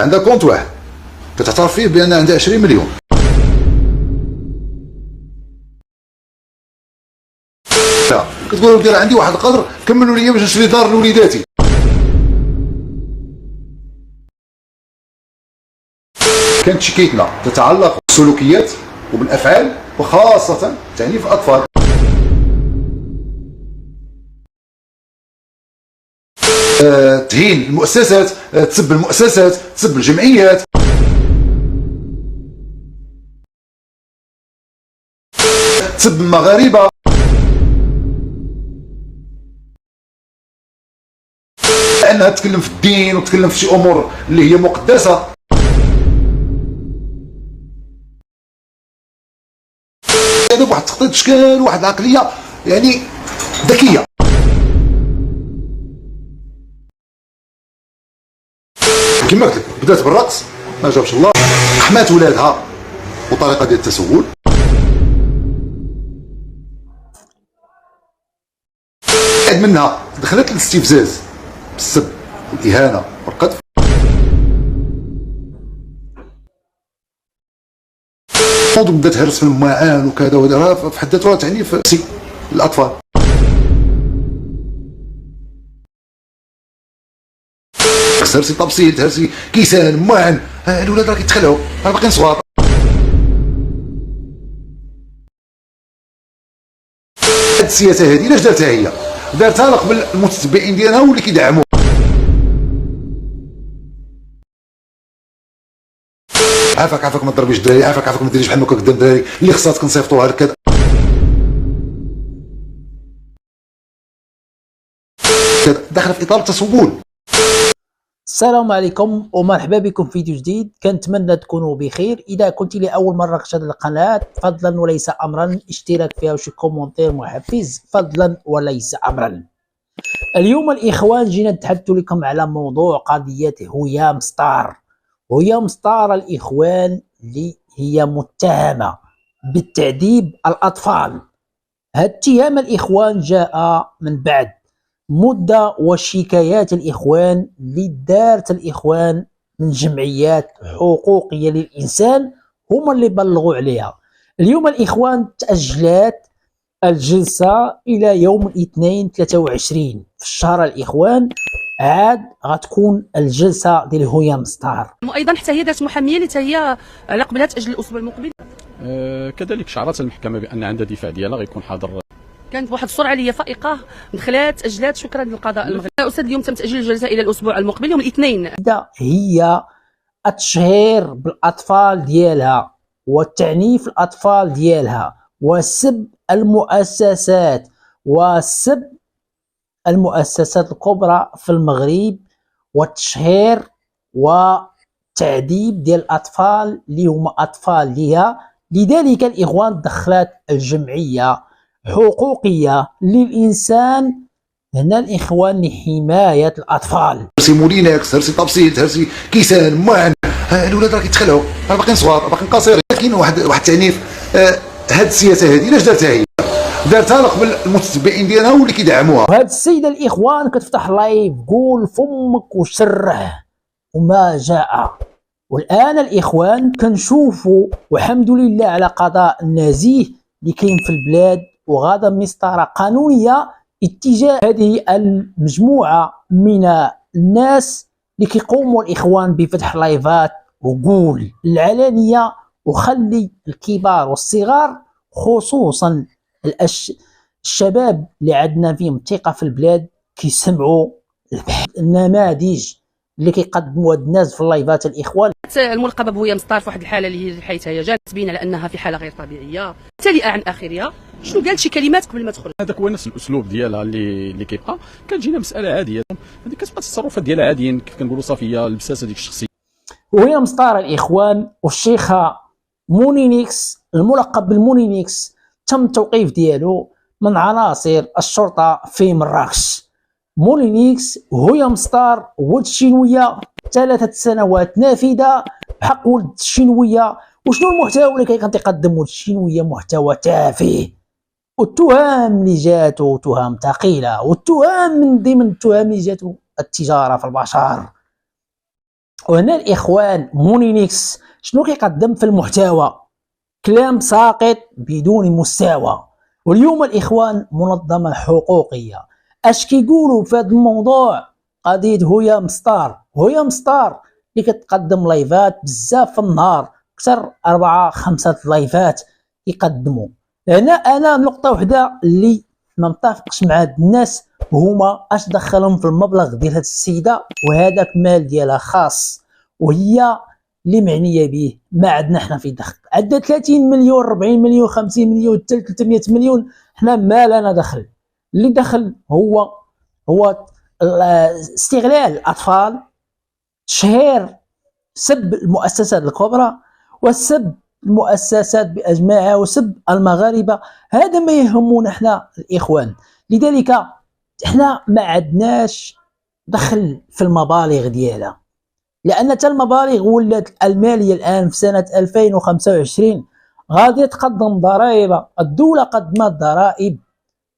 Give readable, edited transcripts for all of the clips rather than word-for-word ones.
عندها كونت واحد كتعترف فيه بان عندها 20 مليون، كتقول دير عندي واحد القدر كملوا لي باش نشري دار لوليداتي. كانت شكيتنا تتعلق بالسلوكيات وبالافعال وخاصه تعنيف الاطفال. تهين المؤسسات، تسب المؤسسات، تسب الجمعيات، تسب المغاربه، انها تتكلم في الدين وتتكلم في شي امور اللي هي مقدسه. هذا واحد تخطيط اشكال، واحد العقليه يعني ذكيه. كما قلت لك بدات بالرقص ما جابش الله، حمات ولادها وطريقه ديال التسول، بعد منها دخلت الاستفزاز بالسب والاهانه والقذف. بدات تهرس في المعان وكذا وهذا في حد ذاته تعنيف الاطفال. تهرسي طبسيل، تهرسي كيسان معن، الولاد راه كيتخلعوا راه باقيين صغار. هاد السياسه هادي علاش دارتها هي؟ دارتها لقبل المتتبعين ديالها واللي كيدعموها. عافاك ما تضربيش الدراري، عافاك ما ديريش بحال هكا قدام الدراري اللي خصها كنصيفطوها لك كذا. داخله في اطار التسول. السلام عليكم ومرحبا بكم في فيديو جديد. كنتمنى تكونوا بخير. اذا كنت لاول مره تشاهد القناه فضلا وليس امرا اشتراك فيها وشي كومونتير محفز فضلا وليس امرا. اليوم الاخوان جينا نتحدث لكم على موضوع قضيه هيام ستار. هيام ستار الاخوان اللي هي متهمه بالتعذيب الاطفال. هاد اتهام الاخوان جاء من بعد مدة وشكايات الإخوان اللي دارت الإخوان من جمعيات حقوقية للإنسان هما اللي بلغوا عليها. اليوم الإخوان تأجلت الجلسة إلى يوم الاثنين 23 في الشهر. الإخوان عاد غتكون الجلسة ديال هيام ستار. وأيضا حتى هي دارت محامية اللي هي على قبلها تأجل الأسبوع المقبل. كذلك شعرت المحكمة بأن عندها دفاع ديالها غيكون حاضر. كانت بواحد السرعه اللي هي فائقه، دخلات اجلات. شكرا للقضاء المغربي. استاذ اليوم تم تاجيل الجلسه الى الاسبوع المقبل يوم الاثنين. هي التشهير بالاطفال ديالها وتعنيف الاطفال ديالها وسب المؤسسات وسب المؤسسات الكبرى في المغرب والتشهير وتعذيب ديال الاطفال اللي هما اطفال ليها. لذلك الاخوان دخلت الجمعيه حقوقية للإنسان هنا الإخوان لحماية الأطفال. تهرسي مولينكس، تهرسي طبسيل، تهرسي كيسان معن، الولاد راه كيتخلعوا راه باقيين صغار راه باقيين قصيرين. كاين واحد التعنيف. هاد السياسة هادي علاش دارتها هي؟ دارتها لقبل المتتبعين ديالها واللي كيدعموها. وهاد السيدة الإخوان كتفتح لايف قول فمك وشره وما جاء. والآن الإخوان كنشوفوا والحمد لله على قضاء النزيه اللي كاين في البلاد وغادا مسطرة قانونية اتجاه هذه المجموعة من الناس اللي كيقوموا الإخوان بفتح لايفات وقول العلانية وخلي الكبار والصغار خصوصا الشباب اللي عندنا فيهم ثقة في البلاد كيسمعوا النماذج اللي كيقدموا هاد الناس في اللايفات. الاخوان الملقبه بهيام ستار في واحد الحاله اللي هي حيث هي جات تبين على انها في حاله غير طبيعيه ممتلئه عن اخرها. شنو قالت شي كلمات قبل ما تدخل؟ هذاك هو نفس الاسلوب ديالها اللي كيبقى. كتجينا مساله عاديه، هذيك كتبقى التصرفات ديالها عاديين كيف كنقولوا صافي هي لبسات هذيك الشخصيه. وهيام ستار الاخوان والشيخه مونينيكس الملقب بالمونينيكس تم التوقيف ديالو من عناصر الشرطه في مراكش. مولينيكس وهيام ستار ولد الشينويه 3 سنوات نافذه بحق ولد الشينويه. وشنو المحتوى اللي كيقدم ولد الشينويه؟ محتوى تافه. والتهم اللي جاتو تهم ثقيله، والتهم من ضمن التهم اللي جاتو التجاره في البشر. وهنا الاخوان مونينيكس شنو كيقدم في المحتوى؟ كلام ساقط بدون مستوى. واليوم الاخوان منظمه حقوقيه اش كيقولوا في هذا الموضوع؟ قضيه هويا مستار اللي كتقدم لايفات بزاف في النهار، اكثر 4-5 لايفات يقدموا. هنا انا نقطه وحده اللي ما متفقش مع هاد الناس، هما اش دخلهم في المبلغ ديال هاد السيده وهذاك مال ديالها خاص وهي اللي معنيه به. ما عندنا حنا في دخل، عندنا 30 مليون 40 مليون 50 مليون حتى 300 مليون، حنا ما لنا دخل. اللي دخل هو استغلال الاطفال، تشهير، سب المؤسسات الكبرى وسب المؤسسات باجمعها وسب المغاربه. هذا ما يهمنا احنا الاخوان. لذلك احنا ما عندناش دخل في المبالغ ديالها، لان حتى المبالغ ولات الماليه الان في سنه 2025 غادي تقدم ضرائب. الدوله قدمت ضرائب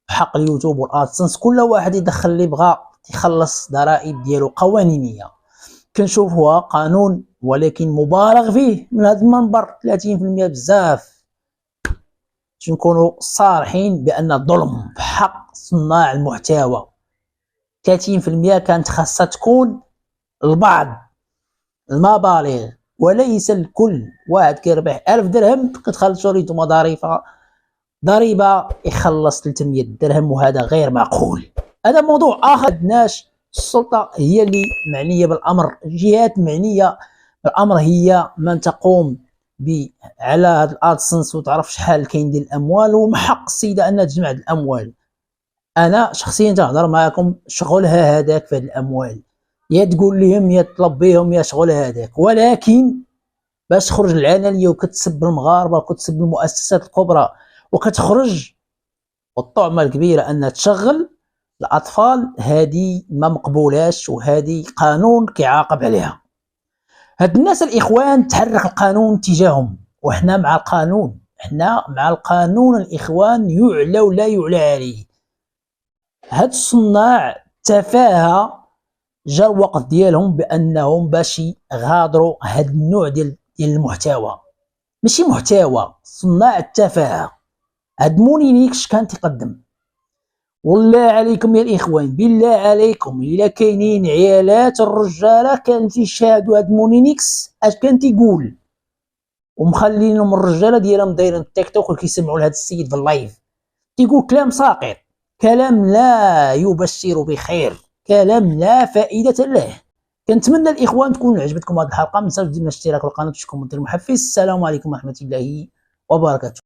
بحق اليوتيوب والادسنس، كل واحد يدخل اللي بغى يخلص ضرائب ديالو قوانينيه. كنشوفوها قانون ولكن مبالغ فيه من هذا المنبر، 30% بزاف. باش نكونوا صارحين بان ظلم بحق صناع المحتوى. 30% كانت خاصها تكون البعض المبالغ وليس الكل. واحد كيربح 1000 درهم كتخلصوا ريتو ضريبه يخلص 300 درهم، وهذا غير معقول. هذا موضوع اخر. عندناش السلطه هي اللي معنيه بالامر، الجهات معنيه بالامر هي من تقوم على هذا الادسنس وتعرف شحال كاين ديال الاموال، ومن حق السيده انها تجمع الاموال. انا شخصيا تهضر معكم شغلها هذاك في هذه الاموال، يا تقول لهم يا تطلب بهم يا شغلها هذاك، ولكن باش تخرج العلنيه وكتسب المغاربه وكتسب المؤسسات الكبرى وكتخرج والطعمه الكبيره انها تشغل الاطفال، هذه ما مقبولاش وهذه قانون كيعاقب عليها. هاد الناس الاخوان تحرك القانون تجاههم، وحنا مع القانون، حنا مع القانون الاخوان، يعلى ولا يعلى عليه. هاد الصناع تفاهه جا الوقت ديالهم بانهم باش يغادروا هاد النوع ديال المحتوى. ماشي محتوى، صناع التفاهه. هاد مونينيكس كان تقدم. والله عليكم يا الاخوان، بالله عليكم الا كاينين عيالات الرجاله كان تيشاهدوا هاد مونينيكس اش كان تيقول، ومخلينهم الرجاله ديالهم دايرين التيك توك وكيسمعوا لهاد السيد في اللايف تيقول كلام ساقط، كلام لا يبشر بخير، كلام لا فائده له. كنتمنى الاخوان تكون عجبتكم هذه الحلقه. ما تنساوش ديروا الاشتراك في القناه وتشكروا كومنتير محفز. السلام عليكم ورحمه الله وبركاته.